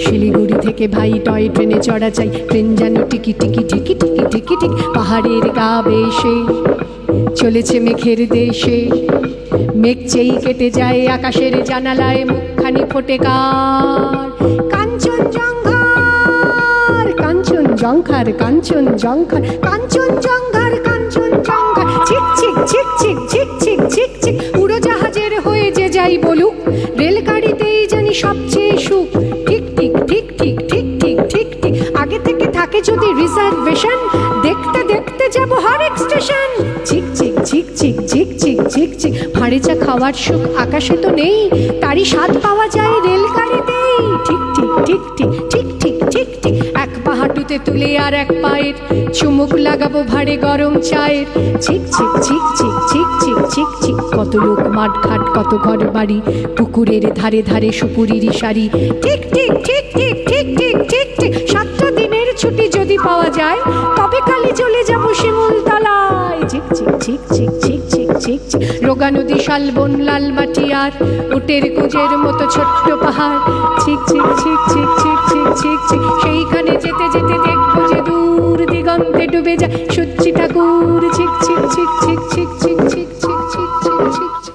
শিলিগুড়ি থেকে ভাই টয় ট্রেনে চড়া চাই, ট্রেন যেন টিকি টিকি টিকি টিকি টিকি টিক পাহাড়ের গা বেশে চলেছে মেঘের দেশে। মেঘ চেই কেটে যায় আকাশের জানালায়, মুখখানি ফোটে কার কাঞ্চনজঙ্ঘার কাঞ্চনজঙ্ঘার কাঞ্চনজঙ্ঘার কাঞ্চনজঙ্ঘার কাঞ্চনজঙ্ঘার ছিক ছিক ছিক ছিক ছিক ছিক ছিক ছিক। উড়োজাহাজের হয়ে যে যাই বলুক, রেলগাড়িতেই জানি সবচেয়ে সুখ। ঠিক ঠিক ঠিক ঠিক ঠিক ঠিক ঠিক ঠিক আগে থেকে থাকে যদি রিজার্ভেশন, দেখতে দেখতে যাব হরেক স্টেশন। ছিক ছিক ছিক ছিক ছিক ছিক ছিক ছিক ভাঁড়ে চা খাওয়ার সুখ আকাশে তো নেই, তারই স্বাদ পাওয়া যায় রেলগাড়িতেই। ঠিক ঠিক ঠিক ঠিক ঠিক ঠিক ঠিক ঠিক এক পা হাঁটুতে তুলে আর এক পায়ের চুমুক লাগাবো ভাঁড়ে গরম চায়ের। ছিক ছিক ছিক ছিক ছিক ছিক ছিক ছিক কত লোক মাঠ ঘাট কত ঘর বাড়ি, পুকুরের ধারে ধারে সুপুরিরই সারি। ঠিক ঠিক ঠিক ঠিক ঠিক ঠিক ঠিক ঠিক 7টা দিনের ছুটি যদি পাওয়া যায়, তবে কালি চলে যাব শিমুলতলায়। ছিক ছিক ছিক ছিক ছিক ছিক ছিক ছিক রোগা নদী শালবন লাল মাটি আর উটের কুঁজের মতো ছোট্ট পাহাড়। ছিক ছিক ছিক ছিক ছিক ছিক ছিক ছিক সেইখানে যেতে যেতে দেখবো যে দূর দিগন্তে ডুবে যায় সূর্যি ঠাকুর। ছিক ছিক ছিক ছিক ছিক ছিক ছিক ছিক ছিক ছিক ছিক।